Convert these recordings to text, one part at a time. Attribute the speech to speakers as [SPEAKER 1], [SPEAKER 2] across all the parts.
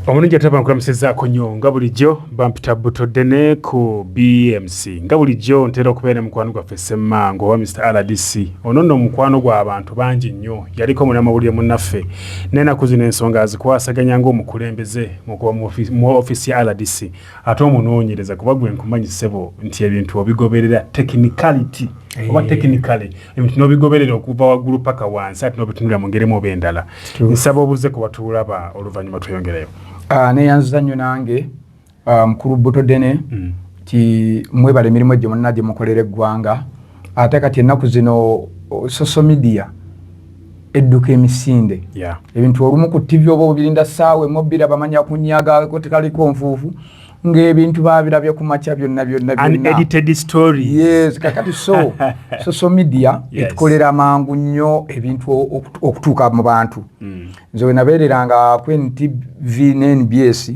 [SPEAKER 1] Omuntu yataba nkulamuseza konyo nga bulijjo bampita Butodene ku BMC nga bulijjo ntera okubeera mukwano gwa Ssemmango wa Mr. RDC ono nno mukwano gwa abantu bangi nnyo yaliko mulamawulire munnaffe n'ennaku zino ensonga azikwasaganya ng'omukulembeze mu ofisi ya RDC ate omunoonyereza kuba gwe nkumanyi ssebo nti ebintu obigoberera technicality oba technically ebintu n'obigoberera okuva waggulu paka wansi ate n'obitunulira mu ngeri mu b'endala nsaba obuze ku batulaba oluvannyuma tweyongereyo.
[SPEAKER 2] Neyanziza nnyo nange mukulu Butodene ti mwebale emirimu egyo monna gye mukolera eggwanga ate kati ennaku zino social media edduka emisinde ebintu olumu ku TV oba obirinda ssaawa emmobbira bamanya kunyaga tekaliko nfuufu ng'ebintu babirabye ku makya byonna
[SPEAKER 1] unedited story.
[SPEAKER 2] Yes, kakati so social media etukolera mangu nnyo ebintu okutuuka mu bantu. Nze we nabeereranga ku NTV ne NBS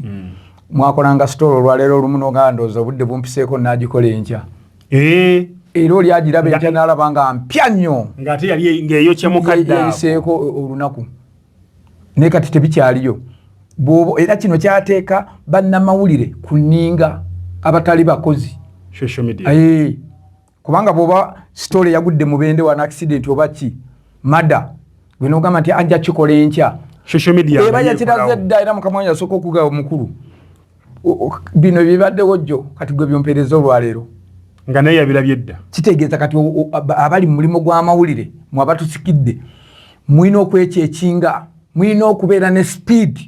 [SPEAKER 2] mwakolanga story olwaleero olumu n'ogandooza obudde bumpiseeko n'agikola enkya. Era oli agiraba enkya n'alaba nga mpya nnyo
[SPEAKER 1] ng'ate yali ng'eyokya mukadde
[SPEAKER 2] yayiseeko olunaku naye kati tebikyaliyo. Era kino kyateeka bannamawulire kuninga abatali bakozi
[SPEAKER 1] social media.
[SPEAKER 2] Kubanga bwoba story yagudde mu bende wana accident oba ki mada gwe n'ogamba nti anja kikola enkya
[SPEAKER 1] social media
[SPEAKER 2] eba yakiraze dda era mukamwanya asooka okugawa omukulu bino bibaddewo jjo kati gwe byompereza olwaleero
[SPEAKER 1] nga naye yabirabye dda
[SPEAKER 2] kitegeeza kati abali mu mulimo gw'amawulire mu abatusikidde mulina okwekyekinga mulina okubeera ne speed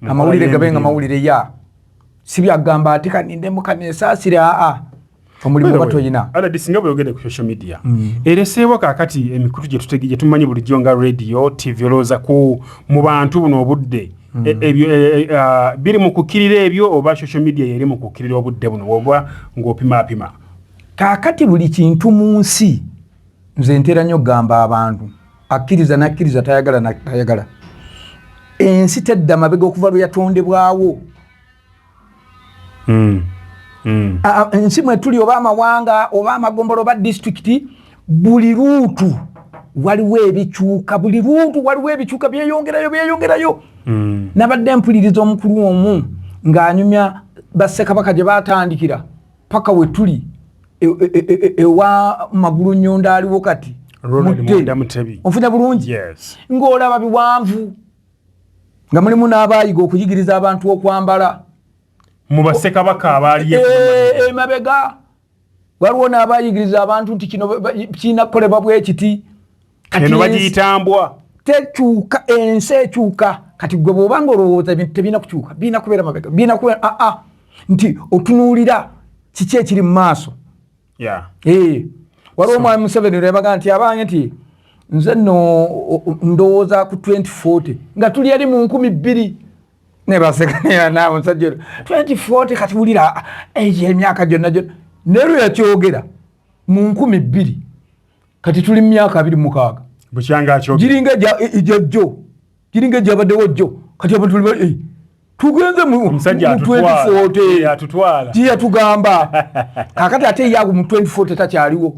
[SPEAKER 2] amawulire gabenga mawulire ya sibyagamba ate kaninde mukanesaasire omulimu batoyina
[SPEAKER 1] RDC bwogede ku social media ereseewo kakati emikutu gye tutegeje tumanyi bulijjo nga radio TV olooza ku mu bantu buno obudde ebyo biri mu kukirira ebyo oba social media yeri mu kukirira obudde buno oba ng'opima
[SPEAKER 2] kakati buli kintu mu nsi nze ntera nnyo gamba abantu akkiriza nakkiriza tayagala natayagala ensi tedda mabega okuva lwe yatondebwawo. Ensi mwe tuli oba amawanga oba amagombolo oba district buli luutu waliwo ebikyuka buli luutu waliwo ebikyuka byeyongerayo. Nabadde mpuliriza omukulu omu ng'anyumya Bassekabaka gye baatandikira paka we tuli ewa magulu nnyonda aliwo kati onfuna bulungi ng'olaba biwanvu nga mulimu n'abaayiga okuyigiriza abantu okwambala
[SPEAKER 1] mu Bassekabaka abaali
[SPEAKER 2] emabega waliwo n'abayigiriza abantu nti kino kinakolebwa bwe kiti
[SPEAKER 1] eno bagiyitambwa
[SPEAKER 2] tekyuka ensi ekyuka kati gwe bw'obanga olowooza ebintu tebina kukyuka bina kubeera mabega bina kubeera nti otunuulira kiki ekiri mu maaso. Waliwo omwami Museveni lwebaga nti abange nti nze nno ndowooza ku 2040 nga tuli eri mu 2000 ne basekanira naawe omusajja 2040 kati wulira emyaka gyonna neero yakyogera mu 2000 kati tuli mu myaka 26
[SPEAKER 1] bukyanga akyogera
[SPEAKER 2] giringa giringa gyabaddewo jjo kati abantu tuli tugenze mu 2040
[SPEAKER 1] atutwala
[SPEAKER 2] tugamba kakati ate yago mu 2040 takyaliwo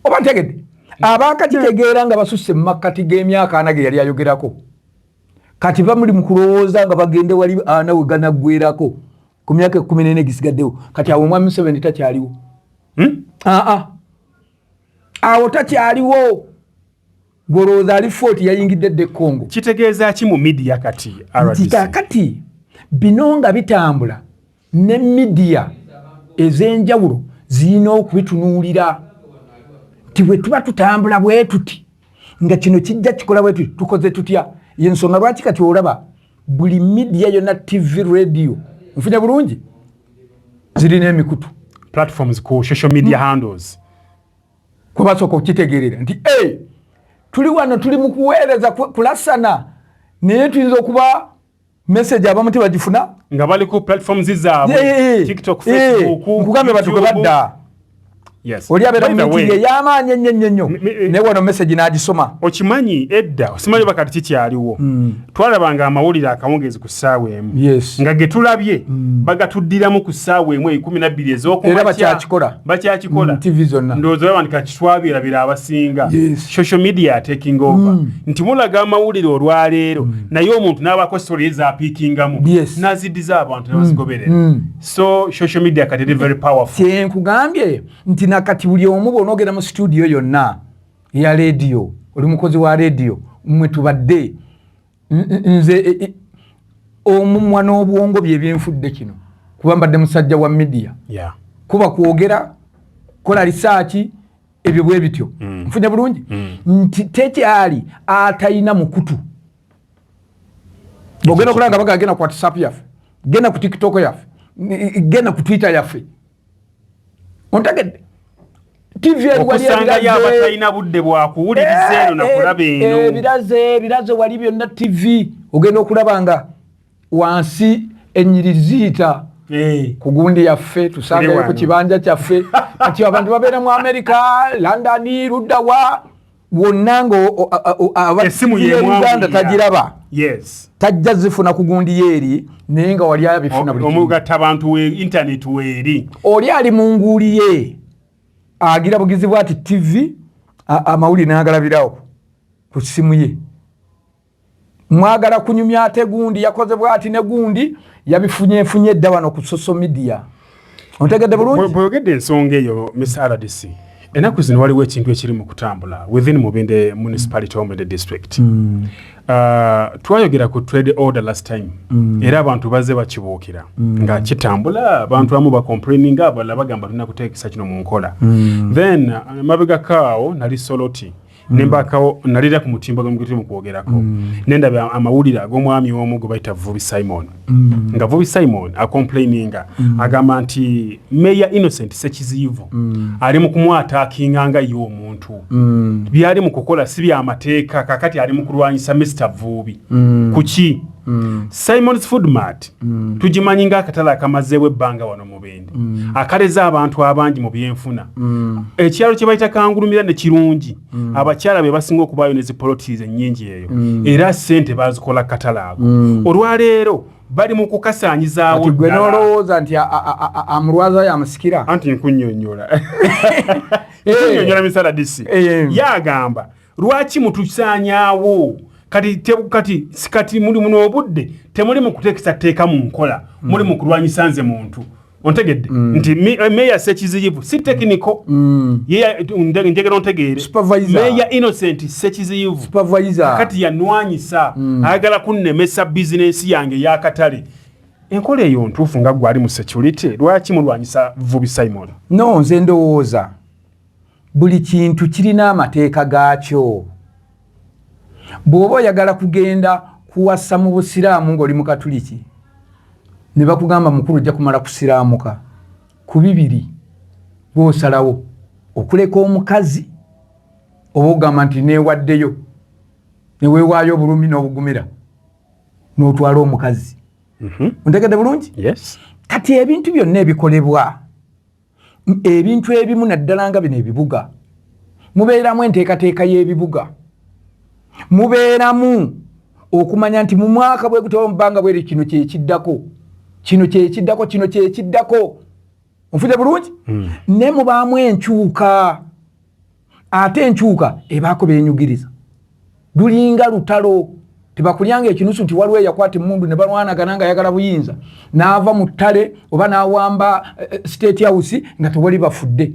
[SPEAKER 2] oba ntegedde abakakitegeera nga basusse mu makkati g'emyaka ana ge yali ayogerako kati bamuli mu kulowooza nga bagende wali ana we ganaggwerako ku myaka 14 gisigaddewo kati awo omwami Museveni takyaliwo. Awo takyaliwo golooza ali 40 yayingidde dde Congo.
[SPEAKER 1] Kitegeeza ki mu media kati
[SPEAKER 2] kati bino nga bitambula ne media ez'enjawulo zirina okubitunuulira tiwe tuba tutambula bwe tuti nga kino kijja kikola bwe tuti tukoze tutya yensonga lwaki kati olaba buli media yonna TV radio nfuna bulungi zirina emikutu
[SPEAKER 1] platforms ku social media handles
[SPEAKER 2] kubasooka okukitegeerera nti tuli wano tuli mu kuweereza kulasana naye tuyinza okuba message abamu tebagifuna
[SPEAKER 1] nga bali ku platforms zaabwe TikTok, Facebook
[SPEAKER 2] nkugambe batuke badda
[SPEAKER 1] Yes.
[SPEAKER 2] Oli abera meeting y'amaanyi ennyo ne wano message n'agisoma.
[SPEAKER 1] Okimanyi edda simanyi bakati kikyaliwo. Twalabanga amawulire akawungezi ku ssaawa emu.
[SPEAKER 2] Yes.
[SPEAKER 1] Nga getulabye bagatuddiramu ku ssaawa emu 12 ez'okumakya.
[SPEAKER 2] Era bakyakikola.
[SPEAKER 1] TV zonna. Ndowooza bandika kitwabirabira abasinga.
[SPEAKER 2] Yes.
[SPEAKER 1] Social media taking over. Nti mulaga amawulire olwaleero naye omuntu n'abako story za pikingamu.
[SPEAKER 2] Yes.
[SPEAKER 1] Nazidiza abantu n'abazigoberera. So social media kati very powerful.
[SPEAKER 2] Nkugambye nti nakati buli omu bonogera mu studio yonna ya radio oli mukozi wa radio mmwe tubadde nze omumwa n'obwongo bye byenfudde kino kuba mbadde musajja wa media kuba kwogera kola research ebyo bwe bityo nfunye bulungi nti tekyali atayina mukutu bogenda kulanga bagagenda ku WhatsApp yaffe genda ku TikTok yaffe genda ku Twitter yaffe ontegedde TV
[SPEAKER 1] okusanga y'abatalina budde bwa kuwuliriza eno na kulaba eno
[SPEAKER 2] biraze wali byonna TV ogenda okulabanga wansi ennyiriri ziyita ku gundi yaffe tusangayo ku kibanja kyaffe ati abantu babeera mu America London luddawa wonna
[SPEAKER 1] essimu y'Uganda
[SPEAKER 2] tagiraba tajja zifuna ku gundi yeeri naye nga wali abifuna buli
[SPEAKER 1] omugatta abantu internet weeri
[SPEAKER 2] oli ali mu nguuli ye agira bugizi bwati TV amawuli n'agalabirawo ku simu ye mwagala kunyumya ate gundi yakoze bwati ne gundi yabifunye dda wano ku social media ontegedde bulungi
[SPEAKER 1] bwogedde ensonga eyo Miss RDC enaku zino waliwo ekintu ekiri mu kutambula within Mubende municipality or Mubende district twayogera ku trade order last time era abantu bazze bakibuukira nga kitambula abantu abamu bacomplaininga abalala bagamba tulina kuteekesa kino mu nkola then mabega kaawo nali soloti nembakawo nalira ku mutimba gw'omugiti mu kwogerako nendaba amawulire ag'omwami omu gwe bayita Vubi Simon nga Vubi Simon acomplaininga agamba nti Mayor Innocent Sekizivu ali mu kumwataakinganga ye omuntu byali mu kukola si by'amateeka kakati ali mu kulwanyisa Mr. Vubi kuki Simon's Food Mart tugimanyi ng'akatale akamazeewo ebbanga wano Mubende akaleza abantu abangi mu byenfuna ekyalo kye bayita Kangulumira ne kirungi abakyala be basinga okubaayo ne zipolotizi ennyingi eyo era ssente bazikola katale ago olwaleero bali mu kukasaanyizaawo
[SPEAKER 2] ati gwe n'olowooza nti amulwaza yamusikira
[SPEAKER 1] anti nkunnyonnyola nkunnyonnyola misala disi yagamba lwaki mutusaanyaawo kati muli muno obudde temuli mu kuteekesa tteeka mu nkola muli mu kulwanyisa nze muntu ontegedde nti Mayor Sekizivu si tekiniko njegera ontegeere Mayor Innocent Sekizivu kati yanwanyisa ayagala kunnemesa bizinensi yange ey'akatale enkola eyo ntuufu nga gwali mu security lwaki mulwanyisa Vubi Simon
[SPEAKER 2] no nze ndowooza buli kintu kirina amateeka gaakyo bw'oba oyagala kugenda kuwasa mu busiraamu ng'oli mu katuliki ne bakugamba mukulu ojja kumala kusiraamuka ku bibiri bw'osalawo okuleka omukazi oba ogamba nti neewaddeyo ne weewaayo obulumi n'obugumira n'otwala omukazi ontegedde bulungi kati ebintu byonna ebikolebwa ebintu ebimu naddala nga bino ebibuga mubeeramu enteekateeka y'ebibuga mubeeramu okumanya nti mu mwaka bwe gutyo mbanga bweri kino kyekiddako onfudde bulungi ne mubaamu enkyuka ate enkyuka ebaako beenyugiriza lulinga lutalo tebakulyanga ekinusu nti waliwo eyakwata emmundu ne balwanagana nga ayagala buyinza n'ava mu ttale oba n'awamba state house nga tewali bafudde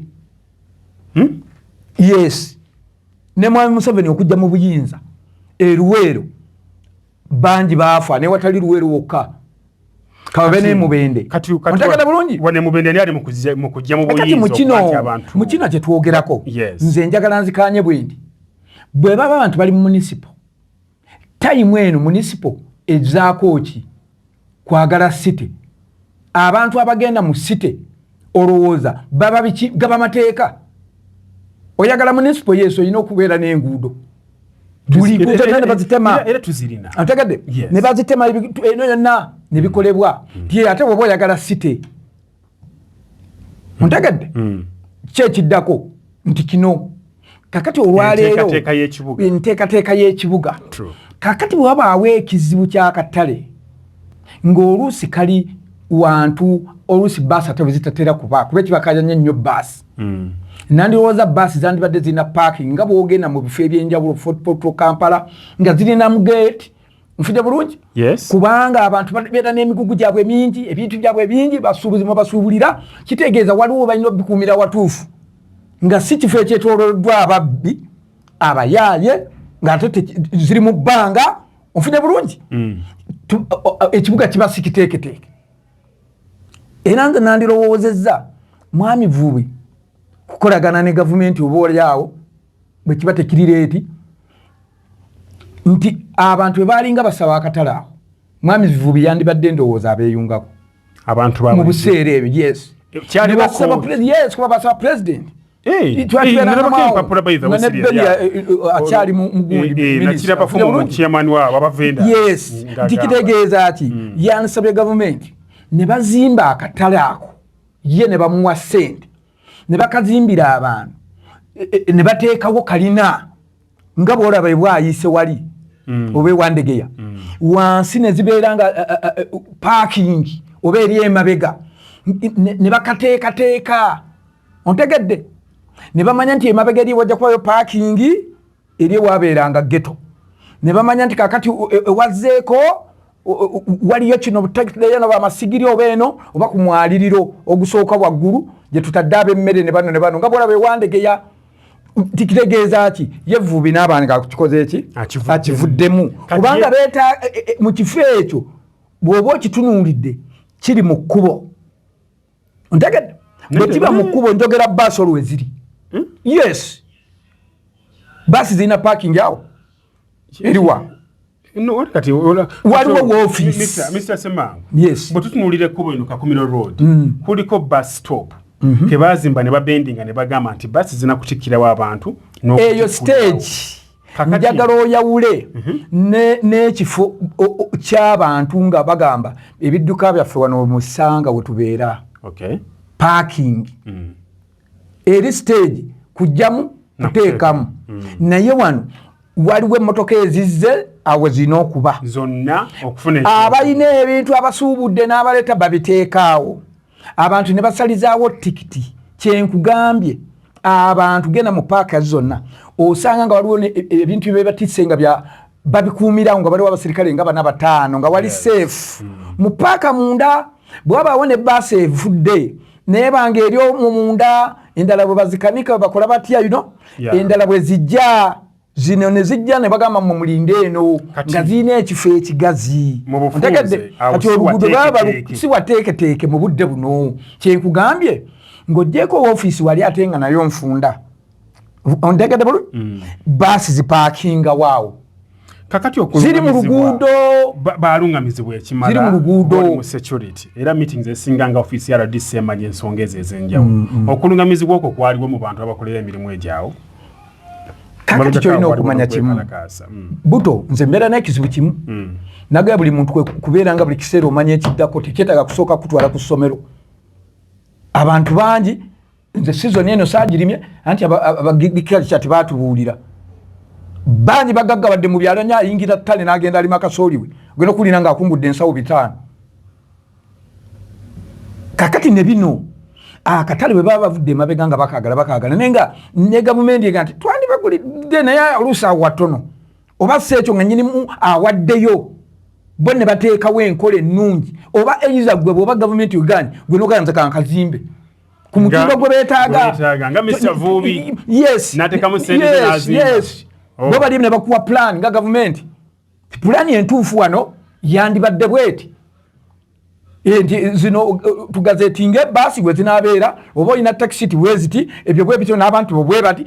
[SPEAKER 2] yes ne mwami Museveni okujja mu buyinza eruweero bangi baafa ne watali luweero wokka kababe ne Mubende ontegedde bulungi
[SPEAKER 1] wane Mubende ali mu kujja mu buyinza
[SPEAKER 2] mu kino kye twogerako nze njagala nzikaanye bwendi bwe baba abantu bali mu municipal time eno municipal ezaako ki kwagala city abantu abagenda mu city olowooza baba biki gaba mateeka oyagala municipal yeso ino okubeera n'enguudo buli nguudo ne bazitema
[SPEAKER 1] era tuzirina
[SPEAKER 2] antegedde ne bazitema eno yonna ne bikolebwa ate bw'oba oyagala city ontegedde kyekiddako nti kino kakati olwaleero enteekateeka y'ekibuga kakati bwe wabaawo ekizibu ky'akatale ng'oluusi kali wantu oluusi baasi ate bwe zitatera kuba ekibakajanya nnyo baasi nandowooza baasi zandibadde zirina parking nga bw'ogenda mu bifo ebyenjawulo Fort Kampala nga zirina mu gate nfudde bulungi kubanga abantu babeera n'emigugu gyabwe mingi ebintu byabwe bingi basuubuzi mwe basuubulira kitegeeza waliwo balina obikuumira watuufu nga si kifo ekyetooloddwa ababbi abayaaye ng'ate ziri mu bbanga onfudde bulungi ekibuga kiba si kiteeketeeke era nze nandirowoozezza mwami Vuubi kukolagana ne gavumenti oba oliawo bwe kiba tekirireeti nti abantu bwe baalinga basaba akatale awo mwami Vuubi yandibadde ndowooza abeeyungako mu buseera ebyo kuba basaba pulezidenti akyali nti kitegeeza ki yansabye gavumenti ne bazimba akatale ako ye ne bamuwa ssente ne bakazimbira abantu ne bateekawo kalina nga bw'olaba ebwayise wali oba ewandegeya wansi ne zibeera nga parking oba eri emabega ne bakateekateeka ontegedde ne bamanya nti emabega eri wajja kubayo parking eri ewabeeranga ghetto ne bamanya nti kakati ewazzeeko waliyo kino butakiteyano bamasigiri oba eno oba ku mwaliriro ogusooka waggulu gye tutadde ab'emmere ne bano nga bw'olaba ewandegeya tikitegeeza ki ye Vuubi n'abantu akikoze eki akivuddemu kubanga mu kifo ekyo bw'oba okitunuulidde kiri mu kkubo ntegedde bwe kiba mu kkubo njogera baasi olwe ziri yes baasi zirina parking awo eriwa waliwo woofiisi
[SPEAKER 1] Mr. Semango
[SPEAKER 2] yes
[SPEAKER 1] bwe tutunuulira ekkubo eno Kakumiro Road kuliko bus stop ke baazimba ne babendinga ne bagamba nti baasi zina kutikkirawo abantu
[SPEAKER 2] eyo stage njagala oyawule n'ekifo ky'abantu nga bagamba ebidduka byaffe wano musanga we tubeera parking eri stage kujjamu kuteekamu naye wano waliwo emmotoka ezizze awo zirina okuba
[SPEAKER 1] zonna okufuna
[SPEAKER 2] abalina ebintu abasuubudde n'abaleeta babiteekaawo abantu ne basalizaawo tikiti kyenkugambye abantu genda mu paaka zonna osanga nga waliwo ebintu bye batisse nga babikuumirawo nga waliwo abasirikale nga 4-5 nga wali safe mu paaka munda bwe wabaawo ne baasi evudde naye banga eri munda endala bwe bazikanika bakola batya endala bwe zijja zino ne zijja ne bagamba mu mulinde eno nga zirina ekifo ekigazi ontegedde kati oluguudo baba si wateeketeeke mu budde buno kyenkugambye ng'oggyeko woofiisi wali ate nga nayo nfunda ontegedde bulu baasi zipaakinga waawo
[SPEAKER 1] kakati
[SPEAKER 2] ziri mu luguudo
[SPEAKER 1] baalungamizibwa ekimala
[SPEAKER 2] ziri mu luguudo
[SPEAKER 1] mu security era meetings esinganga office ya RDC emanya ensonga ezo ez'enjawulo okulungamizibwa okwo kwaliwo mu bantu abakolera emirimu egyawo
[SPEAKER 2] kakati kyolina okumanya kimu buto nze mbeera n'ekizibu kimu nagaya buli muntu kubeera nga buli kiseera omanya ekiddako tekyetaaga kusooka kutwala ku ssomero abantu bangi nze sizoni eno saagirimye anti abagigikira tebatubuulira bangi bagagga badde mu byalo nnyo ayingira ttale n'agenda alima kasooli we ogenda okulina ng'akumbudde ensawo 5 kakati ne bino akatale bwe baba bavudde emabega nga bakaagala naye nga ne gavumenti ega nti twandibagulidde naye oluusi awo watono oba si ekyo nga nnyinimu awaddeyo bo ne bateekawo enkola ennungi oba eyiza gwe bw'oba gavumenti weganye gwe nogayanza kankazimbe ku mutindo gwe beetaaga
[SPEAKER 1] nga Mr. Vuubi n'ateekamu ssente ze n'azimba
[SPEAKER 2] bo bali ne bakuwa plan nga gavumenti pulani entuufu wano yandibadde bweti nti zino tugazetinge baasi bwe zinaabeera oba olina takisiti bweziti ebyo bwe bityo n'abantu bwe bati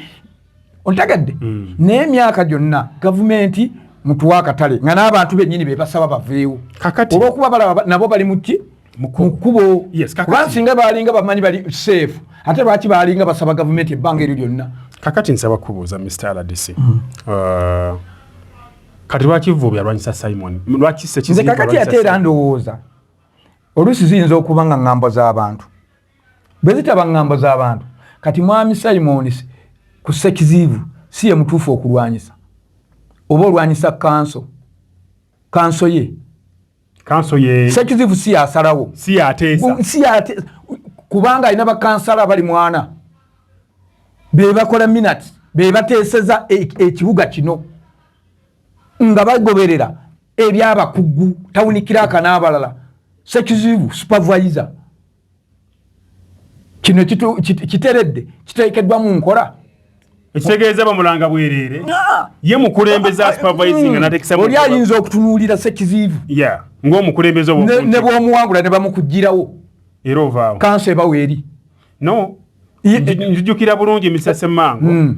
[SPEAKER 2] ontagadde n'emyaka gyonna gavumenti mutuwa akatale nga n'abantu bennyini be basaba baveewo olw'okuba balaba nabo bali muki mu kkubo kuba singa baalinga bamanyi bali safe ate lwaki baalinga basaba gavumenti ebbanga eryo lyonna
[SPEAKER 1] kakati nsaba kubuuza Mr. RDC kati lwaki Vuubi alwanyisa Simon lwaki
[SPEAKER 2] nze kakati ate era ndowooza oluusi ziyinza okuba nga ŋŋambo z'abantu bwe zitaba ŋŋambo z'abantu kati mwami Simon ku Sekizivu si ye mutuufu okulwanyisa oba olwanyisa kanso ye Sekizivu si yasalawo
[SPEAKER 1] si yateesa
[SPEAKER 2] kubanga alina bakansala bali mwana be bakola minutes be bateeseza ekibuga kino nga bagoberera ebyabakugu tawunikiraka n'abalala Sekizivu supervisor kino kiteredde kiteekeddwa mu nkola
[SPEAKER 1] ekitegeeza bamulanga bwerere ye mukulembeza supervising anatekisa
[SPEAKER 2] oli ayinza okutunuulira Sekizivu
[SPEAKER 1] ng'omukulembeza
[SPEAKER 2] ne bw'omuwangula ne bamukugirawo
[SPEAKER 1] era ovaawo
[SPEAKER 2] kanso ebawo eri
[SPEAKER 1] no njujukira bulungi Mr. Ssemmango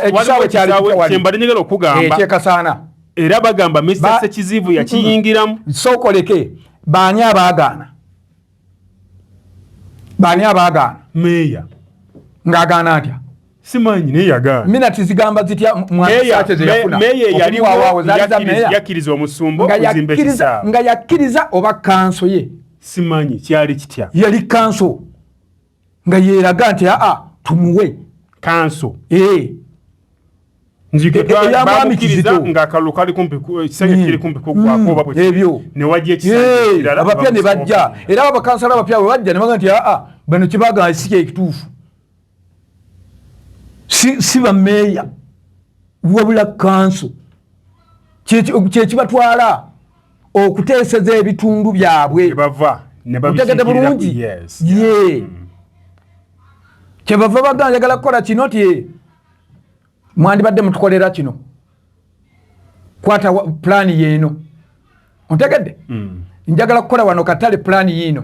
[SPEAKER 2] ekisaawe
[SPEAKER 1] kyembadde njagala okugamba
[SPEAKER 2] ekyekasaana
[SPEAKER 1] era bagamba Mr. Sekizivu yakiyingiramu
[SPEAKER 2] sookoleke baani abaagaana
[SPEAKER 1] meeya
[SPEAKER 2] ng'agaana atya
[SPEAKER 1] simanyi naye yagaana
[SPEAKER 2] minati zigamba zitya mwasaate ze yafuna
[SPEAKER 1] meeya yaliwo yakkiriza omusumba okuzimba ekisaawe
[SPEAKER 2] nga yakkiriza oba kanso ye
[SPEAKER 1] simanyi kyali kitya
[SPEAKER 2] yali kanso nga yeeraga nti tumuwe
[SPEAKER 1] kanso
[SPEAKER 2] eyamwami Kizito
[SPEAKER 1] ng'akalulu kali kumpi ekisenge kiri kumpi kugwako
[SPEAKER 2] ebyo
[SPEAKER 1] ne wajja ekisenge kirala
[SPEAKER 2] abapya ne bajja era abakansala abapya bwe bajja ne baga nti bano kibagamba si kyekituufu si bameeya wabula kanso kyekibatwala okuteeseza ebitundu byabwe otegedde bulungi kyebava baga njagala kukola kino ti mwandibadde mutukolera kino kwata pulaani yeeno ontegedde njagala kukola wano katale pulaani yiino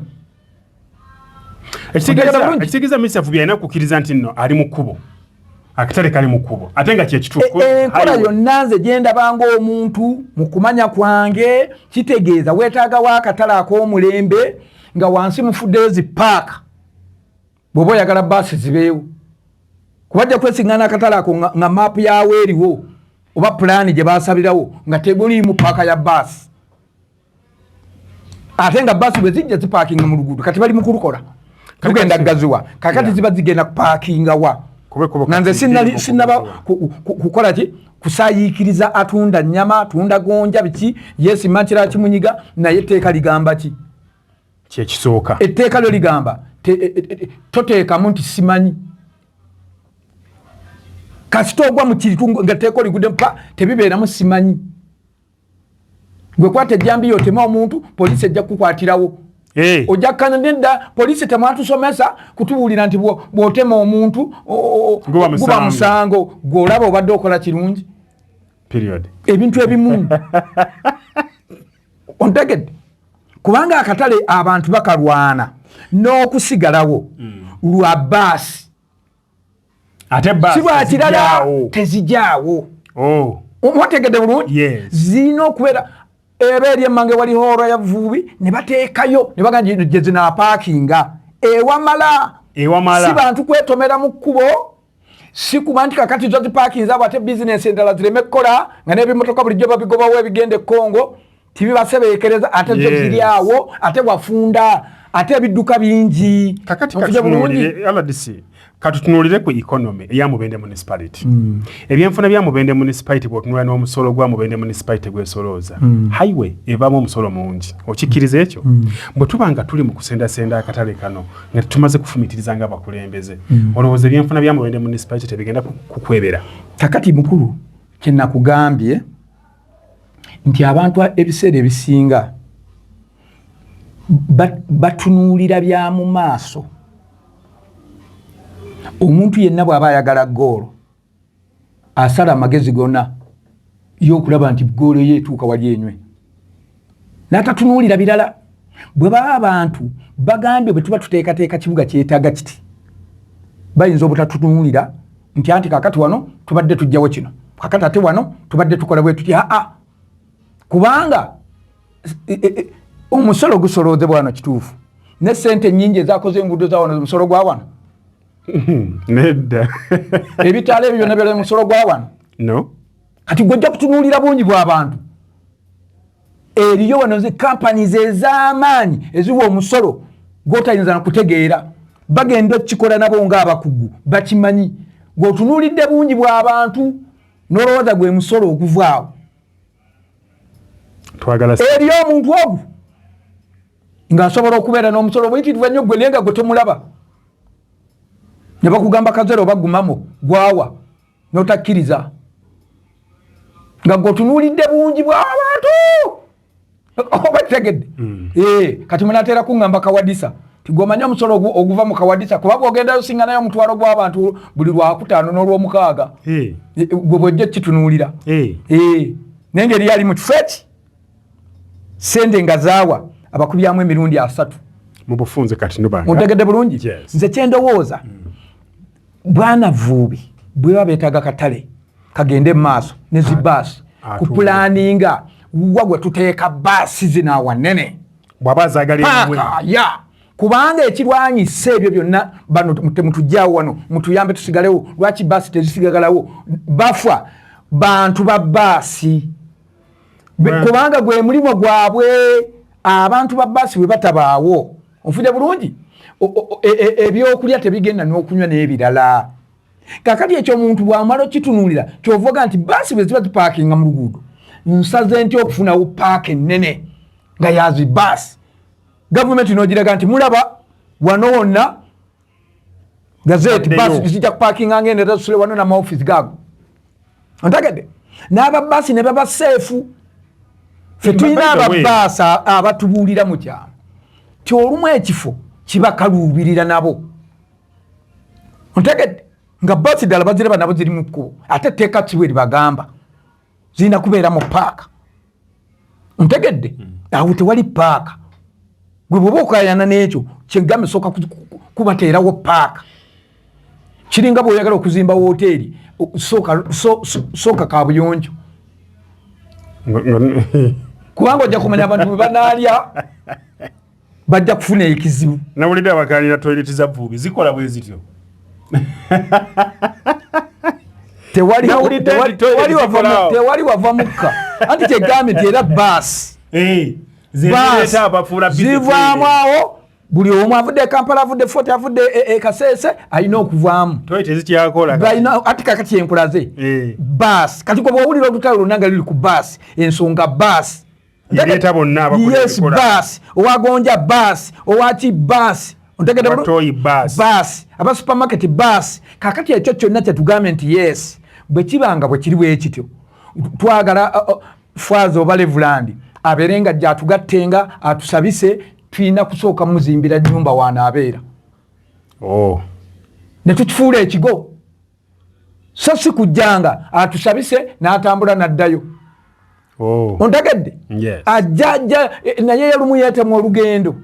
[SPEAKER 1] ekitegeeza misafu byalina kukkiriza nti nno ali mu kkubo akatale kali mu kkubo ate nga kyekituufu
[SPEAKER 2] enkola yonna nze gyendabanga omuntu mu kumanya kwange kitegeeza weetaagawo akatale ak'omulembe nga wansi mufuddeyo zipaaka bw'oba oyagala baasi zibeewo kubajja kwesiŋŋana akatale ako nga maapu yawo eriwo oba pulaani gye baasabirawo nga teguliimu paaka ya baasi ate nga baasi bwe zijja zipaakinga mu luguudo kati bali mu kulukola tugenda gaziwa kakati ziba zigenda kupaakinga wa nga nze sinnaba kukola ki kusaayiikiriza atunda nnyama atunda gonja biki yeesima kirala kimunyiga naye etteeka ligamba ki
[SPEAKER 1] kyekisooka
[SPEAKER 2] etteeka lyo ligamba toteekamu nti simanyi kasita ogwa mu kiritungo nga tteeka oligudde mpa tebibeeramu simanyi gwe kwata ejjambi yotema omuntu poliisi ejja kukwatirawo ojja kkana nedda poliisi temwatusomesa kutubuulira nti bw'otema omuntu guba musango gw'olaba obadde okola kirungi ebintu ebimu ontegedde kubanga akatale abantu bakalwana n'okusigalawo lwa baasi
[SPEAKER 1] ate
[SPEAKER 2] si lwakirala tezijaawo wategedde bulungi zirina okubeera eba eri emmange waliho olwa ya vuubi ne bateekayo ne baga gye zinapaakinga ewamala si bantu kwetomera mu kkubo si kuba nti kakati zo zipaakinza abo ate bizinesi endala zireme kukola nga n'ebimotoka bulijjo babigobawo ebigenda e Congo tibibasebeekereza ate zo ziri awo ate wafunda ate ebidduka bingi
[SPEAKER 1] kakati katutunuulire ku economy eya Mubende municipality ebyenfuna bya Mubende municipality bw'otunula n'omusolo gwa Mubende municipality gwesolooza highway evaamu omusolo mungi okikkiriza ekyo bwe tuba nga tuli mu kusendasenda akatale kano nga tumaze kufumitiriza ng'abakulembeze olowooza ebyenfuna bya Mubende municipality tebigenda kukwebera
[SPEAKER 2] kakati mukulu kye nakugambye nti abantu ebiseera ebisinga batunuulira bya mu maaso omuntu yenna bw'aba ayagala goolo asala amagezi gonna y'okulaba nti goolo ye etuuka wali enywe n'atatunuulira birala bwe baba abantu bagambye bwe tuba tuteekateeka kibuga kyetaaga kiti bayinza obutatunuulira nti anti kakati wano tubadde tujjawo kino kakati ate wano tubadde tukola bwe tuti kubanga omusolo gusoloozebwa wano kituufu ne ssente nnyingi ezaakoze enguudo za wano omusolo gwa wano
[SPEAKER 1] nedda
[SPEAKER 2] ebitaala ebyo byonna byali musolo gwa wano
[SPEAKER 1] no
[SPEAKER 2] kati gwojja kutunuulira bungi bw'abantu eriyo wano zi companies ez'amaanyi eziwa omusolo gw'otayinza na kutegeera bagenda kikola nabo ng'abakugu bakimanyi ng'otunuulidde bungi bw'abantu n'olowooza gwe musolo okuvaawo eri omuntu ogwo ng'asobola okubeera n'omusolo buyitirivu ennyo gwe naye nga gwe tomulaba ne bakugamba kazero bagumamo gwawa n'otakkiriza nga gweotunuulidde bungi bw'abantu oba kitegedde kati munateera kuŋŋamba kawadisa tigomanya omusolo oguva mu kawadisa kuba bw'ogendayo singa nayo omutwalo gw'abantu buli lwakutaano n'olwomukaaga gwe bwojja kitunuulira n'engeri yali mu kifo eki sente nga zaawa abakubyamu emirundi 3
[SPEAKER 1] mu bufunze kati nubanga
[SPEAKER 2] ontegedde bulungi nze kyendowooza bwana Vuubi bwe babeetaga katale kagende mu maaso ne zibaasi kupulaninga wagwe tuteeka baasi zina wanene
[SPEAKER 1] bw'abazaagalya
[SPEAKER 2] kubanga ekirwanyisa ebyo byonna bano temutujjaawo wano mutuyambe tusigalewo lwaki baasi tezisigagalawo bafa bantu ba baasi kubanga gwe mulimo gwabwe abantu ba baasi bwe batabaawo onfudde bulungi ebyokulya tebigenda n'okunywa n'ebirala kakati ekyo omuntu bw'amala okitunuulira kyovuga nti baasi bwe ziba zipaakinga mu luguudo nsaze nti okufunawo paaka ennene nga yazi baasi gavumenti n'ogiraga nti mulaba wano wonna gazeti baasi zijja kupaakinga ng'endera tusule wano n'amaofisi gaago ontegedde n'ababaasi ne baba seefu ffe tulina ababaasi abatubuulira mu kyama ti olumu ekifo kibakaluubirira nabo ontegedde nga baasi ddala baziraba nabo ziri mu kkubo ate etteeka kiwe libagamba zirina kubeera mu paaka ontegedde awo tewali paaka gwe bw'oba okayana n'ekyo kyegambe sooka kubateerawo paaka kiringa bw'oyagala okuzimba woteeri sooka kabuyonjo kubanga ojja kumanya abantu bwe banaalya bajja kufuna ekizibu
[SPEAKER 1] nawulidde abakalira toileti za Vuubi zikola bwe zityo
[SPEAKER 2] tewali wava mukka anti kyegambe nti era baasi zivaamu awo buli omu avudde Kampala avudde Fort avudde Kasese alina okuvaamu ati kakati enkulaze baasi kati gwe bw'owulira olutalo lwonna nga luli ku baasi ensonga baasi yes baasi owagonja baasi owaki baasi ontegedde baasi aba supermarket baasi kakati ekyo kyonna kyetugambe nti yes bwe kibanga bwe kiri bwe kityo twagala Fwazo oba Levuland abeere nga gyatugattenga atusabise tulina kusooka muzimbira nnyumba waanaabeera ne tukifuula ekigo so si kujjanga atusabise n'atambula n'addayo ontegedde ajja naye olumu yeetemu olugendo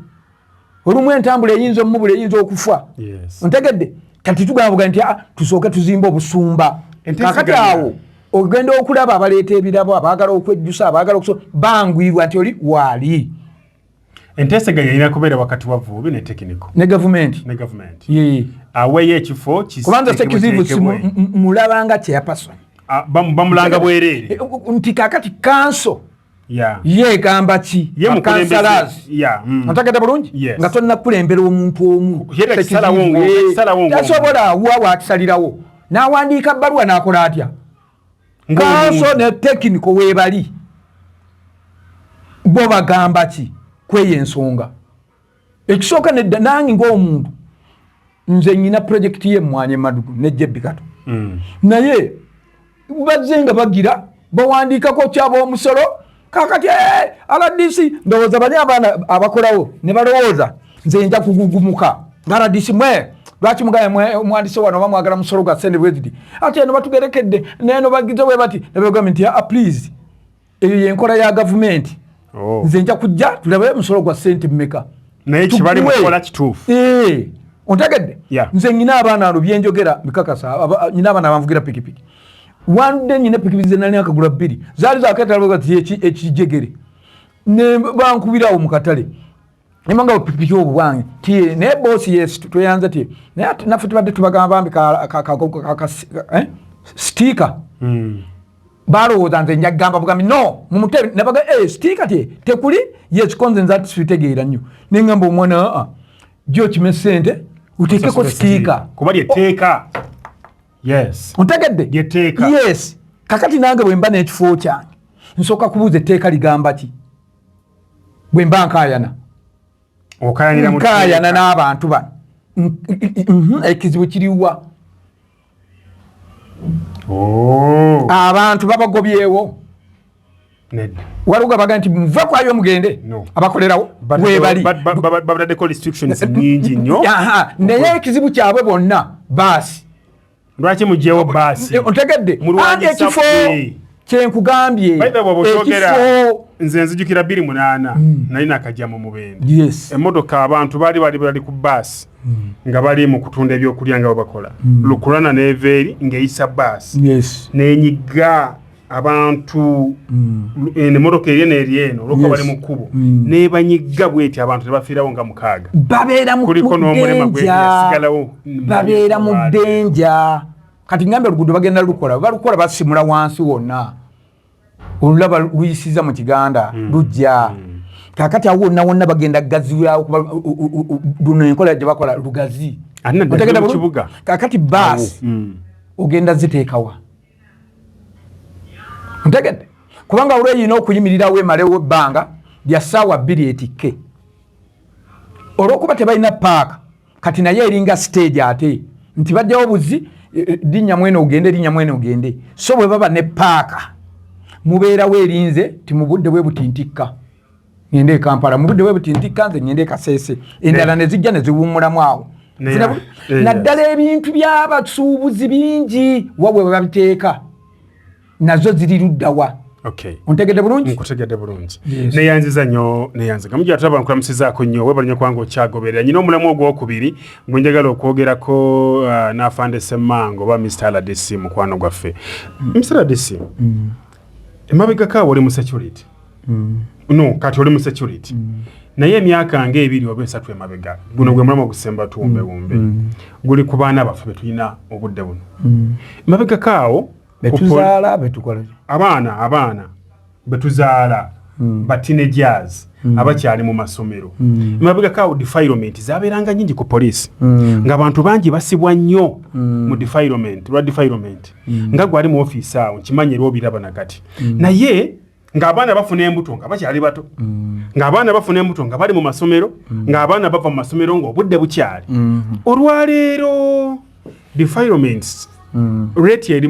[SPEAKER 2] olumu entambula eyinza omubula eyinza okufa ontegedde kati tugamba nti tusooke tuzimba obusumba kakati awo ogenda okulaba abaleeta ebirabo abaagala okwejjusa abaagala bangwirwa nti oli waali
[SPEAKER 1] enteeseganya erina kubeera wakati wa Vuubi ne tekiniko
[SPEAKER 2] ne gavumenti
[SPEAKER 1] aweeyo ekifo
[SPEAKER 2] kubanza sekizibu mulabanga chairperson
[SPEAKER 1] bamulanga bwereere
[SPEAKER 2] nti kakati kanso yeegamba ki otegedde bulungi nga tolina kukulembera omuntu omu tasobola awa wakisalirawo n'awandiika bbaluwa n'akola atya kanso ne tekiniko weebali bo bagamba ki kweyo ensonga ekisooka nedda nange ng'omuntu nze nyina projekiti y'emmwanyi Madugu nejjebbi kato naye bazze nga bagira bawandiikako kyaba omusolo kakati RDC ndowooza bali abaana abakolawo ne balowooza nze nja kugugumuka nga RDC lwaki mugaye omwandisi wano oba mwagala musolo gwa sente bweziti ate eno batugerekedde neno bagize bwe bati nebagamba nti please eyo yenkola ya gavumenti nze nja kujja tulabe musolo gwa sente mmeka
[SPEAKER 1] naye kibali mukola kituufu
[SPEAKER 2] ontegedde nze nyina abaana alo byenjogera bikakasa nyina abaana abanvugira pikipiki wande nyina pikipiki ze nalina akagula 2 zaali zaketala ti ekijegere ne bankubirawo mu katale nemanga pikipiki obwange ti ne boss yes tuyanza ti naffe tubadde tubagamba bambi sticker balowooza nze njagamba bugambi no mumutebe nabaga sticker tekuli yes konze nzati sitegeera nnyo nengamba omwana gyo kime sente utekeko stiika
[SPEAKER 1] kuba lyeteeka. Yes,
[SPEAKER 2] ontegedde
[SPEAKER 1] lyeteeka.
[SPEAKER 2] Yes, kakati nange bwe mba n'ekifo kyange nsooka kubuuza etteeka ligamba ki bwe mba nkaayana nkaayana n'abantu bano ekizibu kiriwa abantu babagobyewo waliwo gabaga nti muva kwayo mugende abakolerawo webali
[SPEAKER 1] babadaddeko restrictions nyingi nnyo
[SPEAKER 2] naye ekizibu kyabwe bonna baasi
[SPEAKER 1] lwaki mugyewo baasi
[SPEAKER 2] ontegedde andi ekifo kyenkugambye
[SPEAKER 1] ekifo nze nzijukira 28 nali nakajja mu Mubende emmotoka abantu bali ku baasi nga bali mu kutunda ebyokulya nga bakola lukulana neveeri ng'eyisa baasi n'enyiga abantu emmotoka eryeno olwokuba bali mu kkubo n'ebanyiga bweti abantu tebafiirawo nga 6
[SPEAKER 2] babeera mu ddenja kati ngambe oluguudo bagenda balukola basimula wansi wonna olulaba luyisiza mu Kiganda lujja kakati awo wonna bagenda gaziwawo kuba luno enkola gye bakola lugazi kakati baasi ogenda ziteekawa ntegedde kubanga olweyina okuyimirirawo emalewo ebbanga lya ssaawa 2 etikke olw'okuba tebalina paaka kati naye eringa stage ate nti bajjawo buzi linnya mwene ogende so bwe baba ne paaka mubeerawo erinze ti mu budde bwe butintikka ngende Kampala mu budde bwe butintikka nze ngende Kasese endala ne zijja ne ziwummulamu awo naddala ebintu by'abasuubuzi bingi wabwe babiteeka nazo ziri luddawa ontegedde bulungi
[SPEAKER 1] nkutegedde bulungi neyanziza nnyo neyanziga mujja tulaba nkulamusizaako nnyo webali nnyo kubanga okyagoberera nyina omulamu ogwokubiri gwe njagala okwogerako n'afande Ssemmango oba Mr. RDC mukwano gwaffe Mr. RDC emabegako awo oli mu security no kati oli mu security naye emyaka nga 2 oba 3 emabega guno gwe mulamu ogusemba tuwumbe wumbe guli ku baana baffe betulina obudde buno emabegako awo
[SPEAKER 2] betuzaala betukola
[SPEAKER 1] abaana betuzaala teenagers abakyali mu masomero emabegako awo defilement zabeeranga nyingi ku police ng'abantu bangi basibwa nnyo mu defilement nga gwali mu ofiisi awo nkimanyi era obiraba nakati naye ng'abaana bafuna embuto nga bakyali bato ng'abaana bafuna embuto nga bali mu masomero ng'abaana bava mu masomero ng'obudde bukyali olwaleero defilements rate eri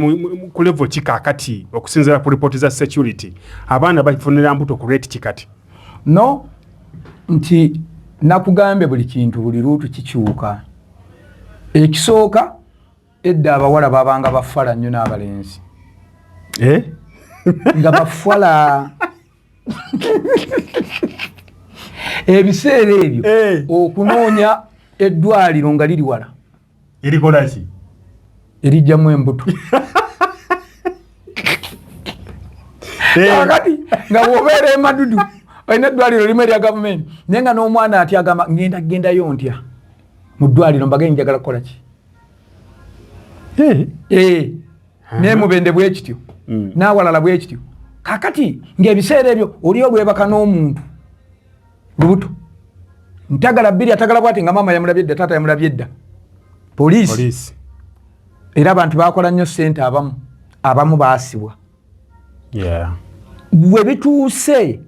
[SPEAKER 1] ku level kikakati okusinziira ku report za security abaana bafunira mbuto ku rate kikati
[SPEAKER 2] no nti nakugambe buli kintu buli luutu kikyuka ekisooka edda abawala babanga bafala nnyo n'abalenzi nga bafala ebiseera ebyo okunoonya eddwaliro nga liri wala
[SPEAKER 1] erikola ki
[SPEAKER 2] erijjamu embuto kakati nga bw'obeera emadudu olina eddwaliro limu erya gavumenti naye nga n'omwana ati agamba gendayo ntya mu ddwaliro mbaga njagala kukola ki naye Mubende bwe kityo n'awalala bwe kityo kakati ng'ebiseera ebyo oli olwebaka n'omuntu lubuto ntagala bbiri atagala bwati nga maama yamulabye edda taata yamulabye edda poliisi era abantu bakola nnyo ssente abamu baasibwa bwe bituuse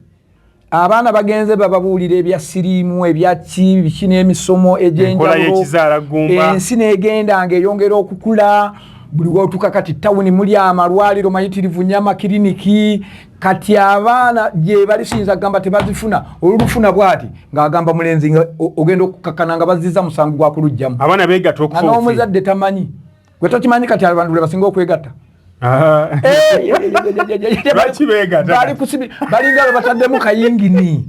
[SPEAKER 2] abaana bagenze bababuulira ebya siriimu ebyaki biki n'emisomo egy'enjawulo ensi n'egenda ng'eyongera okukula buli wotuka kati tawuni muli amalwaliro mayitirivu nnyo amakiriniki kati abaana gye balisinza gamba tebazifuna olulufuna bwati ng'agamba mulenzi ogenda okukakana nga bazizza musango gwa kulujjamu
[SPEAKER 1] abaana beegatta okufa
[SPEAKER 2] n'omuzadde tamanyi gwe tokimanyi kati abantu bwe basinga okwegatta balinga bataddemu kayingini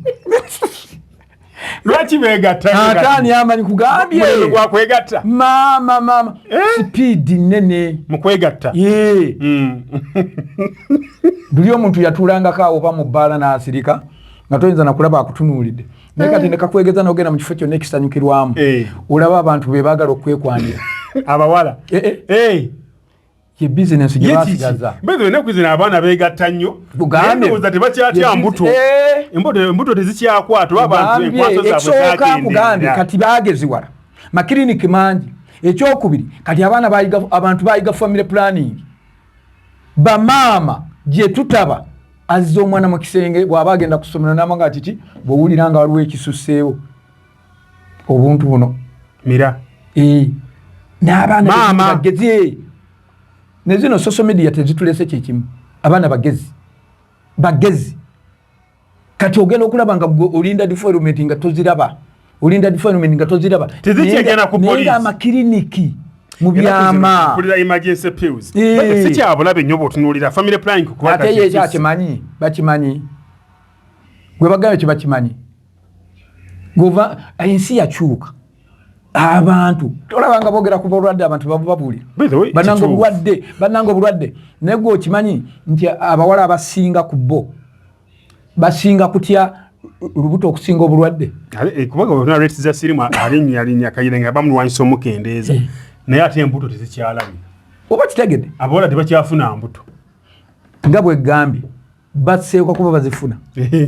[SPEAKER 1] lwaki beegatta
[SPEAKER 2] ataani amanyi kugambye
[SPEAKER 1] gwakwegatta
[SPEAKER 2] maama sipiidi nnene
[SPEAKER 1] mu kwegatta
[SPEAKER 2] buli omuntu yatuulangako awo oba mu bbaala n'asirika nga toyinza nakulaba akutunuulidde naye kati nekakwegeza n'ogenda mu kifo kyonna ekisanyukirwamu olaba abantu be baagala okwekwanira
[SPEAKER 1] abawala
[SPEAKER 2] ye bizinesi gye basigaza
[SPEAKER 1] bezo enaku zino abaana beegatta nnyo ndowooza tebakyatya mbuto embuto tezikyakwata oba abantu enkwaso zaabwe
[SPEAKER 2] ekisooka kugambye kati baageziwala makiriniki mangi ekyokubiri kati abaana abantu bayiga family planning bamaama gye tutaba azza omwana mu kisenge bw'aba agenda kusomera n'amanga ati bw'owulira nga waliwo ekisusseewo obuntu buno
[SPEAKER 1] mira
[SPEAKER 2] n'abaana bagezi ne zino social media tezitulese kyekimu abaana bagezi kati ogenda okulaba nga olinda development nga toziraba naye amakiriniki mu byama
[SPEAKER 1] kulira emergency pills si kyabulabe nnyo bw'otunuulira family planning kuba
[SPEAKER 2] ate ye ekyakimanyi bakimanyi gwe bagambye kye bakimanyi gova ensi yakyuka abantu tolabanga boogera ku bulwadde abantu babuulira bannanga obulwadde naye gwe okimanyi nti abawala abasinga ku bo basinga kutya lubuto okusinga obulwadde
[SPEAKER 1] kubanga olina rate za sirimu alinya kayirenga bamulwanyisa omukendeeza naye ate embuto tezikyalabika
[SPEAKER 2] oba kitegedde
[SPEAKER 1] abawala tebakyafuna mbuto
[SPEAKER 2] nga bwe gambye baseekwa kuba bazifuna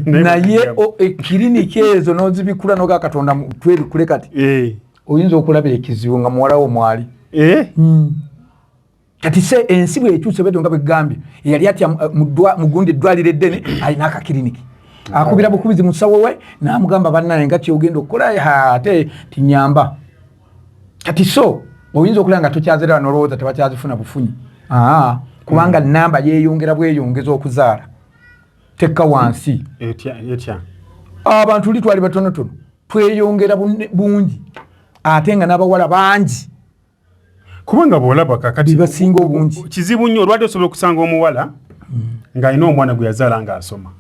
[SPEAKER 2] naye ekiriniki ezo n'ozibikula noga katonda twebikule kati oyinza okulabira ekizibu nga muwalawo mwali kati se ensi bwekyuse beto nga bwegambye eyali atya mugundi eddwaliro eddene alina akakiriniki akubira bukubizi musawo we n'amugamba bannaye nga kyogenda okukola ate tinyamba kati so oyinza okulaba nga tokyaziraba n'olowooza tebakyazifuna bufunyi kubanga namba yeeyongera bweyongeza okuzaala tekka wansi abantu litwali batonotono tweyongera bungi ate nga n'abawala bangi
[SPEAKER 1] kubanga bwolaba kakati
[SPEAKER 2] basinga obungi
[SPEAKER 1] kizibu nnyo olwadde osobola okusanga omuwala ng'alina omwana gwe yazaala ng'asoma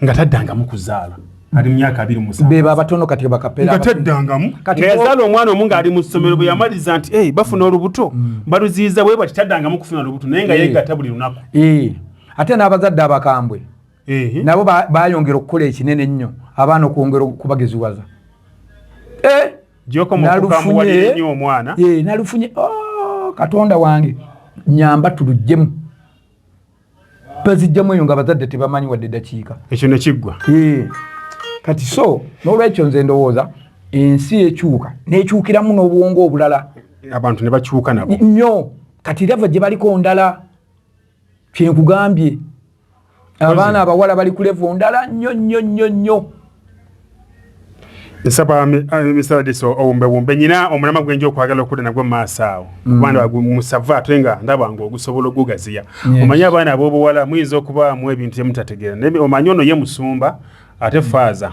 [SPEAKER 1] nga taddangamu kuzaala ali mu myaka 27
[SPEAKER 2] beba abatono kati bakapera
[SPEAKER 1] nga taddangamu nga yazaala omwana omu ng'ali mu ssomero bwe yamaliza nti bafuna olubuto baluziyiza bwe bati taddangamu kufuna olubuto naye nga yeegatta buli lunaku
[SPEAKER 2] ate n'abazadde abakambwe nabo bayongera okukola ekinene nnyo abaana okwongera okubageziwaza
[SPEAKER 1] gyokomukukamuwalire nnyo omwana
[SPEAKER 2] nalufunye katonda wange nyamba tulugjemu bazijjamu eyo nga abazadde tebamanyi wadde dakiika
[SPEAKER 1] ekyo ne kiggwa
[SPEAKER 2] kati so n'olwekyo nze ndowooza ensi ekyuka n'ekyukiramu n'obuwongo obulala
[SPEAKER 1] abantu ne bakyuka nabo
[SPEAKER 2] nnyo kati lava gye baliko ndala kyenkugambye abaana abawala bali ku levo ndala nnyo
[SPEAKER 1] nsaba Mr. Owumbewumbe nyina omulama gwenjo okwagala okudda nagwo maaso awo kubanga musava ate nga ndaba nga ogusobola okugaziya omanyi abaana ab'obuwala muyinza okubaamu ebintu byemutategeera naye omanyi ono ye musumba ate faaza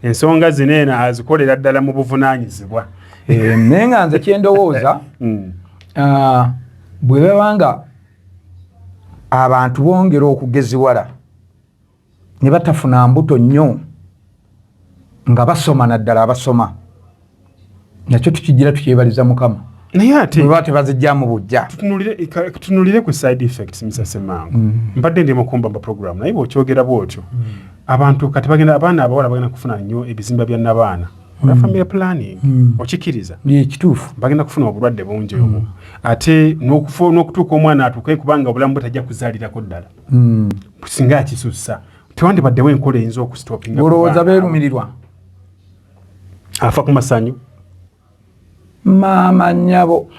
[SPEAKER 1] ensonga zino eno azikolera ddala mu buvunaanyizibwa
[SPEAKER 2] naye nga nze kyendowooza bwe babanga abantu bongera okugeziwala ne batafuna mbuto nnyo nga basoma naddala abasoma nakyo tukigira tukyebaliza Mukama
[SPEAKER 1] naye ate
[SPEAKER 2] bwe tebazijja mu bujja
[SPEAKER 1] tutunulire ku side effects Mr. Semango mbadde ndi mu kumbamba program naye bw'okyogera bw'otyo abantu kati bagenda abaana abawala bagenda kufuna nnyo ebizimba bya nabaana na family planning okikiriza
[SPEAKER 2] kituufu
[SPEAKER 1] bagenda kufuna obulwadde bungi obwo ate n'okutuuka omwana atuuke kubanga obulamu bwe tajja kuzaalirako ddala singa akisussa tewandibaddewo enkola eyinza okustopinga
[SPEAKER 2] olowooza beerumirirwa
[SPEAKER 1] afa ku masanyu
[SPEAKER 2] maama nnyabo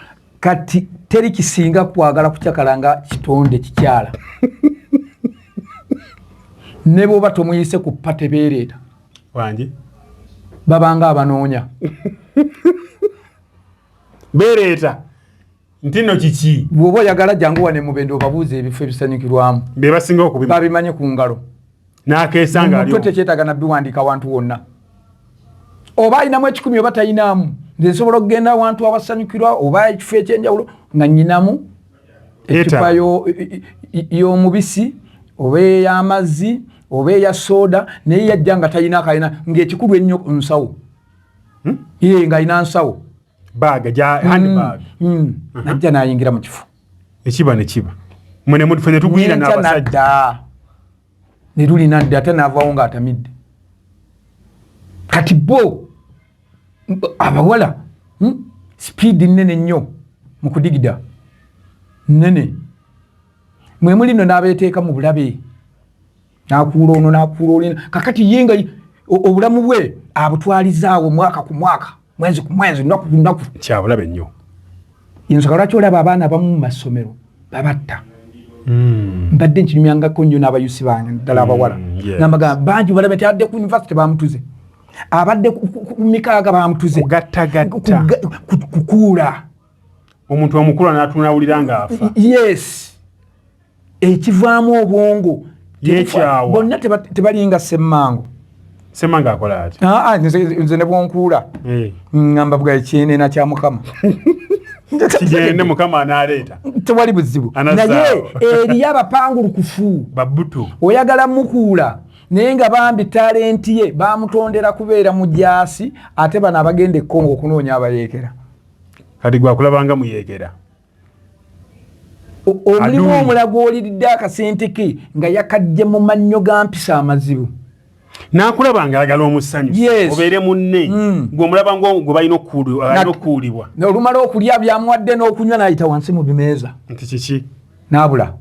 [SPEAKER 2] kati teri kisinga kwagala kucakalanga kitonde kikyala ne bw'oba tomuyise ku pate beereeta
[SPEAKER 1] wange
[SPEAKER 2] babanga abanoonya
[SPEAKER 1] beereeta nti nno kiki
[SPEAKER 2] bw'oba oyagala jangu wane mubende obabuuza ebifo ebisanyukirwamu
[SPEAKER 1] be basinga okubima
[SPEAKER 2] babimanye ku ngalo
[SPEAKER 1] n'akeesanga aliwo
[SPEAKER 2] tekyetaaga nabbi wandiika awantu wonna oba ayinamu 10 oba tayinaamu nze nsobola okugenda awantu awasanyukirwa oba ekifo ekyenjawulo nga nnyinamu ecupa y'omubisi oba ey'amazzi oba eya soda naye yajja nga talina akalina ng'ekikulu ennyo nsawo nga alina nsawo
[SPEAKER 1] baaga gya handbag
[SPEAKER 2] najja n'ayingira mu kifo
[SPEAKER 1] ekiba ne kiba mwene mutufe ne tugwira n'abasajja
[SPEAKER 2] ne tulina dde ate n'avaawo ng'atamidde kati bo abawala sipiidi nnene nnyo mu kudigida nnene mwe muli nno n'abeeteeka mu bulabe n'akuula ono n'akuula olina kakati ye nga obulamu bwe abutwalizaawo mwaka ku mwaka mwezi ku mwezi naku naku
[SPEAKER 1] kyabulabe nnyo
[SPEAKER 2] yinsoka lwaki olaba abaana abamu mu masomero babatta mbadde nkinyumyangako nnyo n'abayusi bange ddala abawala namagamba bangi balabe tadde ku university bamutuze abadde ku mikaaga bamutuze
[SPEAKER 1] kugattagatta
[SPEAKER 2] kukuula
[SPEAKER 1] omuntu omukulu n'atunawulira ng'afa
[SPEAKER 2] yes ekivaamu obwongo
[SPEAKER 1] yekyawa
[SPEAKER 2] bonna tebalinga semmango
[SPEAKER 1] akola ati
[SPEAKER 2] nze ne bwonkuula ngamba bwa ekienena kya mukama
[SPEAKER 1] kigende mukama analeeta
[SPEAKER 2] tewali buzibu naye eriyo abapangulukufu
[SPEAKER 1] babutu
[SPEAKER 2] oyagala mukuula naye nga bambi talenti ye bamutondera kubeera mu jaasi ate bano abagenda ekkongo okunoonya abayeekera
[SPEAKER 1] kati gwakulabanga muyeekera
[SPEAKER 2] omulimu omulago oliridde akasente ke nga yakajje mu mannyo ga mpisa amazibu
[SPEAKER 1] n'akulaba ng'ayagala omusanyu obeere munne ng'omulaba gwe balina okukuulibwa
[SPEAKER 2] olumala okulya byamuwadde n'okunywa n'ayita wansi mu bimeeza
[SPEAKER 1] nti kiki
[SPEAKER 2] n'abula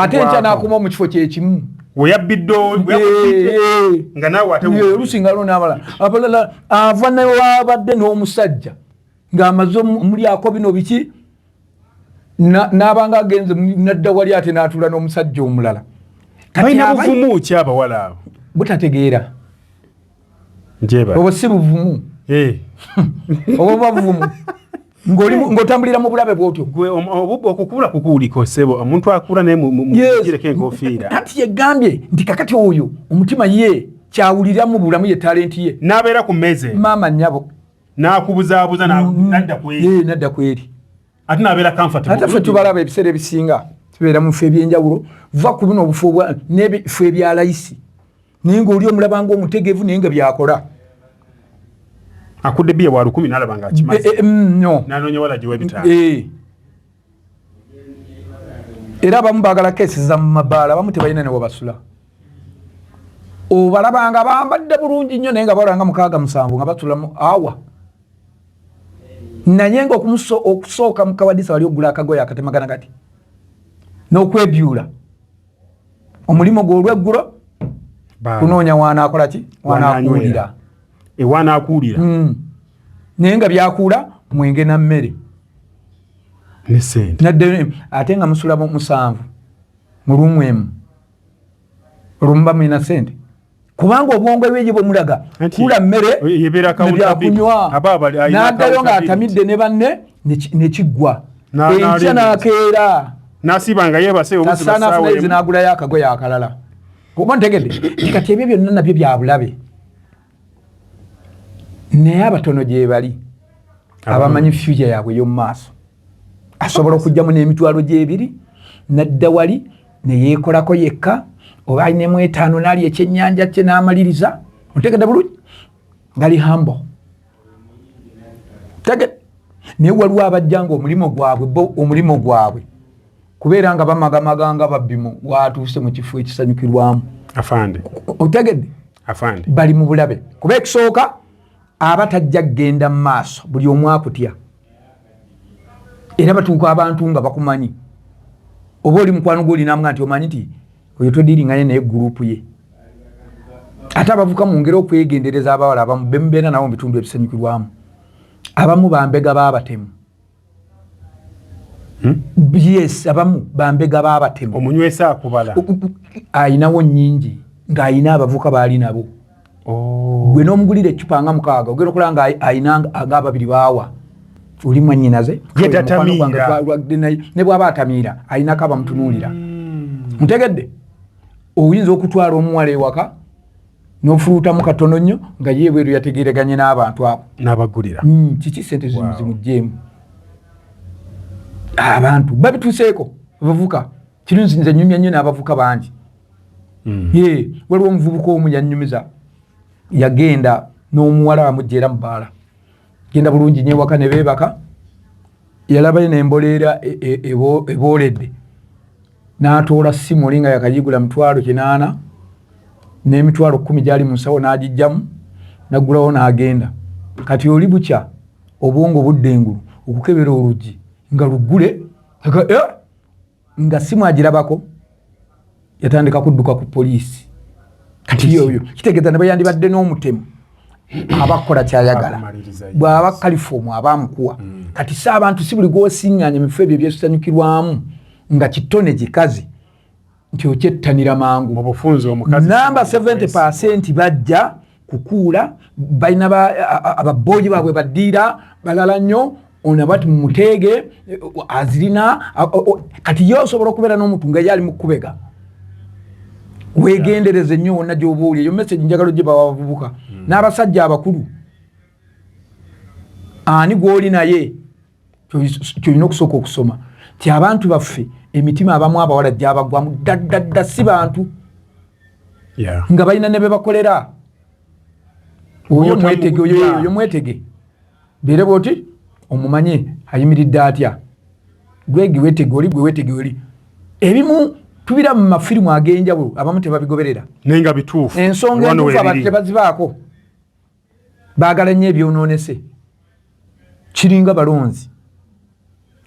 [SPEAKER 2] ate nkya n'akoma mu kifo kyekimu
[SPEAKER 1] weyabbidde nga naawe ate
[SPEAKER 2] olusinga n'abala abalala ava newabadde n'omusajja ng'amaze omulyako bino biki n'abanga agenze nadda wali ate n'atuula n'omusajja omulala
[SPEAKER 1] balina buvumu ki abawala abo
[SPEAKER 2] butategeera
[SPEAKER 1] njeba
[SPEAKER 2] obwo si buvumu obwo buvumu ng'otambulira mu bulabe bw'otyo
[SPEAKER 1] okukuula kukuuliko sebo omuntu akuula naye mugireko enkofiira
[SPEAKER 2] anti yegambye nti kakati oyo omutima ye kyawulira mu bulamu ye talenti ye
[SPEAKER 1] n'abeera ku mmeeze
[SPEAKER 2] maama nnyabo
[SPEAKER 1] n'akubuzaabuza
[SPEAKER 2] nadda kweri
[SPEAKER 1] ate n'abeera comfortable
[SPEAKER 2] ate ffe tubalaba ebiseera ebisinga tubeera mu ffe ebyenjawulo va ku bino obufu n'ebifo ebya layisi naye ng'oli omulaba ng'omutegeevu naye nga byakola
[SPEAKER 1] akudde bbiya bwa 10 n'alaba ng'akimaze n'anoonya wala giwa ebitaano
[SPEAKER 2] era abamu baagala keesi za mu mabaala abamu tebalina ne webasula obalaba nga bambadde bulungi nnyo naye nga bawala nga 6-7 nga basulamu awa naye nga okusooka mu kawadisa wali ogula akagoye akatemagana kati n'okwebyula omulimu gw'olweggulo kunoonya waanaakola ki waanaakuulira
[SPEAKER 1] ewaanaakuulira
[SPEAKER 2] naye nga byakuula mwenge na mmere
[SPEAKER 1] ne sente
[SPEAKER 2] nadde ate nga musula 7 mu lumu emu olumuba mulina sente kubanga obwongo ebyeje bwe mulaga kula mmere nebyakunywa n'addayo ng'atamidde ne banne ne kiggwa enkya n'akeera
[SPEAKER 1] n'asiba nga yeebase
[SPEAKER 2] obuzibu n'agulayo akagoye akalala kuba ntegedde kati ebyo byonna nabyo bya bulabe naye abatono gye bali abamanyi future yaabwe ey'omu maaso asobola okujjamu n'emitwalo gy'ebiri nadda wali ne yeekolako yekka oba alinemu 5 n'ali ekyennyanja kye n'amaliriza otegedde bulungi ngali hambo tegedde naye waliwo abajja nga omulimu gwabwe kubeera nga bamagamaganga babbimu watuuse mu kifo ekisanyukirwamu
[SPEAKER 1] afande
[SPEAKER 2] otegedde
[SPEAKER 1] afande
[SPEAKER 2] bali mu bulabe kuba ekisooka aba tajja kgenda mu maaso buli omu akutya era batuuka abantu nga bakumanyi oba oli mukwano gw'olinamuga nti omanyi nti oyo todiringanye naye gurupu ye ate abavuka mu ngeri okwegendereza abawala abamu bemubeera nabo mu bitundu ebisanyukirwamu abamu bambega baabatemu yes abamu bambega baabatemu
[SPEAKER 1] omunywesa akubala
[SPEAKER 2] ayinawo nnyingi ng'ayina abavuka baali nabo gwe n'omugulira eccupa nga 6 ogenda okulaba nga ayina nga 2 baawa oli mwannyinaze ne bw'aba atamiira ayinako abamutunuulira mutegedde oyinza okutwala omuwala ewaka n'ofulutamu katono nnyo nga yeebweru yategereganye n'abantu abo
[SPEAKER 1] n'abagulira
[SPEAKER 2] kiki sente zimugjeemu abantu babituuseeko bavuka kino nze nyumya nnyo n'abavuka bangi waliwo omuvubuka omu yannyumiza yagenda n'omuwala amugjeera mu bbaala genda bulungi nnyo ewaka ne beebaka yalabayo n'emboleera ebooledde n'atoola ssimu oli nga yakagigula 800 n'emitwalo 10 gyali mu nsawo n'agijjamu naggulawo n'agenda kati oli bukya obwongo budde engulu okukebera oluggi nga luggule nga ssimu agirabako yatandika kudduka ku poliisi kati yoyo kitegeeza ne bayandibadde n'omutemu abakola kyayagala bw'aba kalifomu abamukuwa kati si abantu si buli gwosiŋŋanya mu bifo ebyo ebyesanyukirwamu nga kitone kikazi nti okyettanira mangu namba 70% bajja kukuula balina ababoyi baabwe baddiira balala nnyo ona bati mumuteege azirina kati yo osobola okubeera n'omuntu nga yali mu kkubega weegendereze nnyo wonna gy'oba oli eyo message njagala gye bawavubuka n'abasajja abakulu ani gw'oli naye kyolina okusooka okusoma ti abantu baffe emitima abamu abawala gyabagwamu ddadda si bantu nga balina ne be bakolera oyo mwetege beere bwoti omumanye ayimiridde atya gwegi wetege oli gwe wetege oli ebimu tubira mu mafirimu ag'enjawulo abamu tebabigoberera
[SPEAKER 1] nenga bituufu
[SPEAKER 2] ensonga entuufu abantu tebazibaako baagala nnyo ebyonoonese kiringa balonzi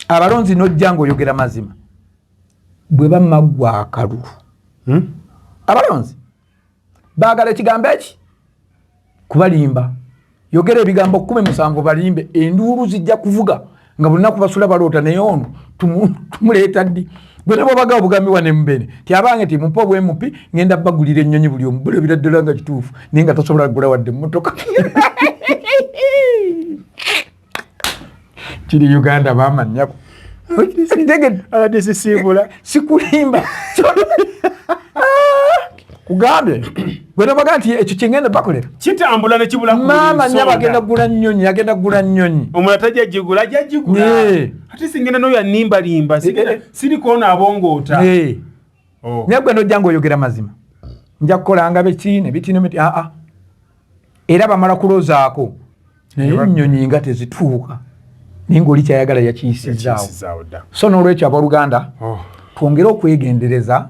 [SPEAKER 2] abalonzi nojja ng'oyogera mazima bwe bamaggwa akalulu abalonzi baagala ekigambo eki kubalimba yogera ebigambo 17 balimbe enduulu zijja kuvuga nga bulinaku basula baloota naye ono tumuleeta ddi bwe ne bw'obaga obugambi wane mubene ti abange ti mupa obwemupi ngenda bagulira ennyonyi buli omu bulabira ddala nga kituufu naye nga tosobola kugula wadde mmotoka kiri Uganda bamanyako
[SPEAKER 1] sisiibula
[SPEAKER 2] sikulimba kugambye gwe nobaga nti ekyo kyengenda bakolera
[SPEAKER 1] kitambula ne kibula ku
[SPEAKER 2] maama nnyo bagenda kugula nnyonyi agenda kugula nnyonyi
[SPEAKER 1] omulala tajja gigula ajja gigula ate singenda n'oyo animbalimba sirikoona abongoota
[SPEAKER 2] naye gwe nojja ng'oyogera mazima nja kukolanga bekine bitino era bamala kuloozaako naye ennyonyi nga tezituuka naye ng'oli kyayagala yakiyisizaawo so n'olwekyo abooluganda twongere okwegendereza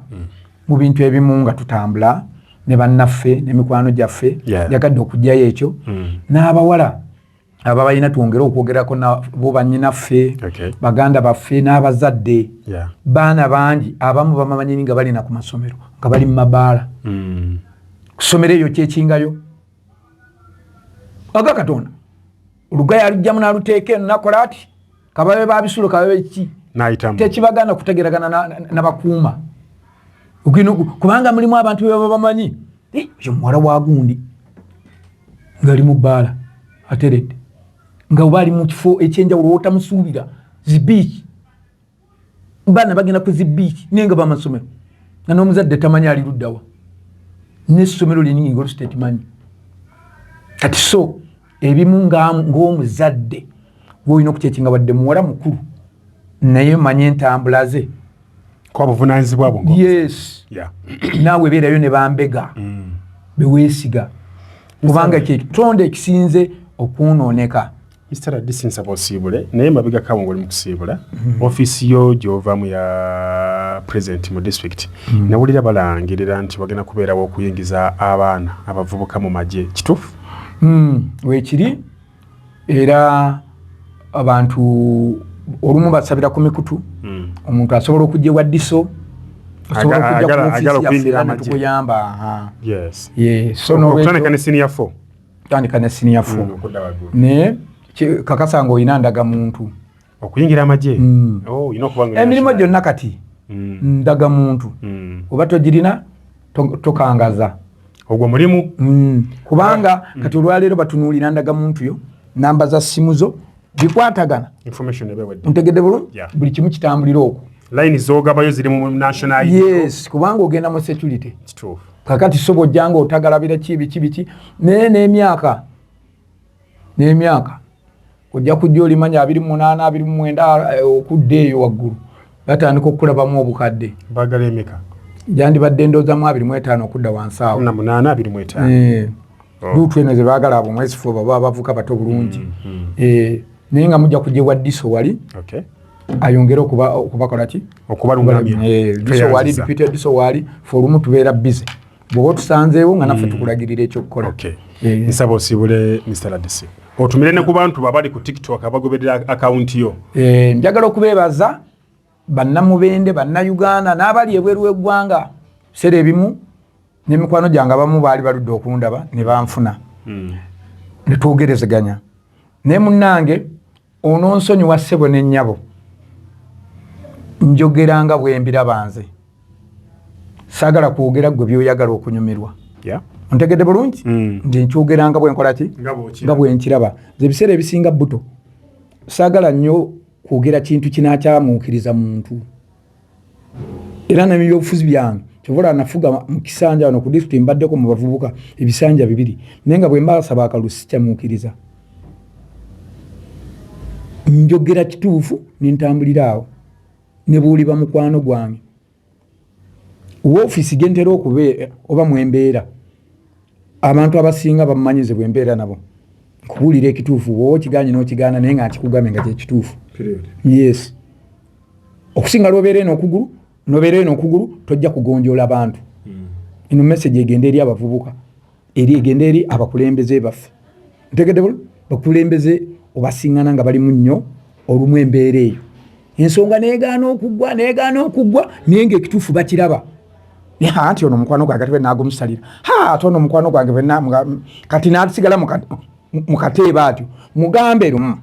[SPEAKER 2] mu bintu ebimu nga tutambula ne bannaffe n'emikwano gyaffe yagadde okugyayo ekyo n'abawala aba balina twongere okwogerako bo bannyinaffe baganda baffe n'abazadde baana bangi abamu bamanyi nga balina ku masomero nga bali mu mabaala kusomero eyo kyekingayo aga Katonda olugaya alugjamu n'aluteeka eno nakola ati kababe babisulo kababe ki tekibagana kutegeragana n'abakuuma kubanga mulimu abantu beba bamanyi yo muwala wa gundi ngali mu bbaala ateredde nga oba ali mu kifo ekyenjawulo wootamusuubira zibiiki baana bagenda ku zibiiki naye nga bamasomero nga n'omuzadde tamanyi ali luddawa n'essomero liningi ng'olusite timanyi kati so ebimu ng'omuzadde gw'olina okukyekinga wadde muwala mukulu naye manye entambula ze
[SPEAKER 1] kwa buvunaanyizibwa bwo
[SPEAKER 2] yes naawe beerayo ne bambega beweesiga kubanga ekitonde ekisinze okwonooneka
[SPEAKER 1] Mr. Adisi nsaba osiibule naye mabega kawo ng'oli mu kusiibula ofiisi yo gy'ovaamu ya president mu district nawulira balangirira nti bagenda kubeerawo okuyingiza abaana abavubuka mu magye kituufu weekiri era abantu olumu basabira ku mikutu omuntu asobola okujja ewa diso asobola okujja ku ofiisi yaffe netukuyamba okutandika ne senior 4
[SPEAKER 2] kutandika ne senior 4 ne kakasa ng'olina ndaga muntu
[SPEAKER 1] okuyingira amagye
[SPEAKER 2] emirimu gyonna kati ndaga muntu oba togirina tokangaza
[SPEAKER 1] ogwo mulimu
[SPEAKER 2] kubanga kati olwaleero batunuulira ndaga muntu yo namba za simu zo bikwatagana ntegedde bulungi buli kimu kitambulira okwo
[SPEAKER 1] line zogabayo ziri mu national ID
[SPEAKER 2] yes kubanga ogenda mu security kakati sobo janga otagalabira kibiki n'emyaka ojja kujja olimanya 28 29 okudde eyo waggulu batandika okulabamu obukadde
[SPEAKER 1] bagala emeka
[SPEAKER 2] jandibadde ndoozamu 25 okudda wansi awo
[SPEAKER 1] 25
[SPEAKER 2] lutu eno ze baagala abo mwezi fo baba bavuka bato bulungi naye nga mujja kujja ewa diso wali ayongere okubakola ki
[SPEAKER 1] okubalungamya
[SPEAKER 2] diso wali deputy diso wali fe olumu tubeera busy bw'oba tusanzeewo nga naffe tukulagirira ekyokukola
[SPEAKER 1] nsaba osiibule Mr. Adisi otumire ne ku bantu babali ku TikTok abagoberera akawunti yo
[SPEAKER 2] njagala okubeebaza bannamubende bannayuganda n'abali ebweru w'eggwanga biseera ebimu n'emikwano gyange abamu baali baludde okundaba ne banfuna ne twogerezeganya ne munnange ono nsonyiwa ssebo ne nnyabo njogeranga bwe mbiraba nze saagala kwogera gwe by'oyagala okunyumirwa ontegedde bulungi nti nkyogeranga bwe nkola ki nga bwe nkiraba nze ebiseera ebisinga buto saagala nnyo kwogera kintu kinakyamuukiriza muntu era n'ebyobufuzi byange kyobola nafuga mu kisanja wano ku disitulikiti mbaddeko mu bavubuka ebisanja 2 naye nga bwe mbasaba akalusi kyamuukiriza njogera kituufu nintambulira awo ne bw'oliba mukwano gwange woofiisi gentera okubeera oba mwembeera abantu abasinga bamumanyize bwembeera nabo nkubuulira ekituufu wowe kiganye n'okigaana naye nga nkikugambe nga kyekituufu yes okusinga lwobeera eno okugulu tojja kugonjoola bantu ino message egenda eri abavubuka egenda eri abakulembeze baffe ntegedde bakulembeze obasiŋŋana nga balimu nnyo olumu embeera eyo ensonga neegaana okuggwa naye ngaekituufu bakiraba anti ono mukwano gwange ate benagumusalira ate ono mukwano gwange kati nasigala mu kateeba atyo mugambe lumu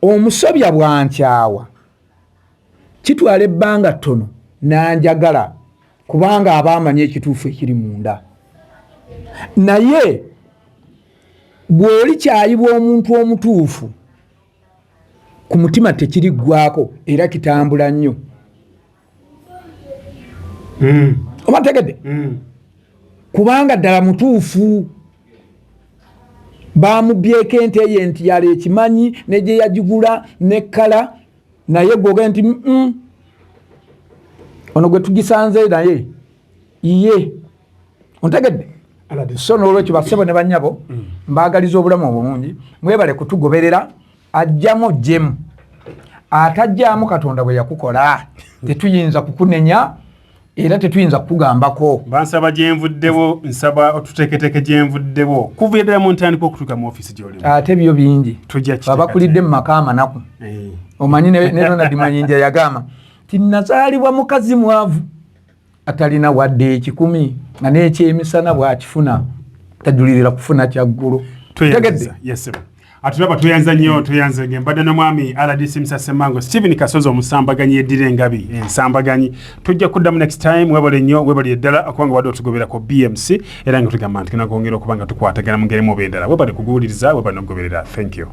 [SPEAKER 2] omusobya bwankyawa kitwala ebbanga ttono nanjagala kubanga abaamanya ekituufu ekiri munda naye bw'oli kyayibwa omuntu omutuufu ku mutima tekiriggwako era kitambula nnyo obategedde kubanga ddala mutuufu bamubyeko ente ye nti yali ekimanyi negye yagigula nekkala naye gwoge nti ono gwe tugisanze naye ye ontegedde so n'olwekyo bassebo ne bannyabo mbaagaliza obulamu obulungi mwebale kutugoberera ajjamu jemu atajjaamu katonda bwe yakukola tetuyinza kukunenya era tetuyinza kukugambako
[SPEAKER 1] bansaba gyenvuddewo nsaba otuteeketeke gyenvuddewo kuva ddala mu ntandikwa okutuuka mu ofiisi gy'olimu
[SPEAKER 2] ate byo bingi babakulidde mu maka amanaku omanyi ne Ronald Mayinja yagamba ti nazaalibwa mukazi mwavu atalina wadde 10 nga n'ekyemisana bw'akifuna tajulirira kufuna kyaggulu
[SPEAKER 1] tegedde atulaba tuyanza nnyo tuyanze ngembadde n'omwami RDC Musasemango Stephen Kasozi omusambaganyi eddira engabi ensambaganyi tujja kuddamu next time webale nnyo webale eddala okubanga wadde otugoberako BMC era nga tugamba nti kinakwongera okubanga tukwatagana mu ngeri mu bendala webale kuguwuliriza webale n'okugoberera thank you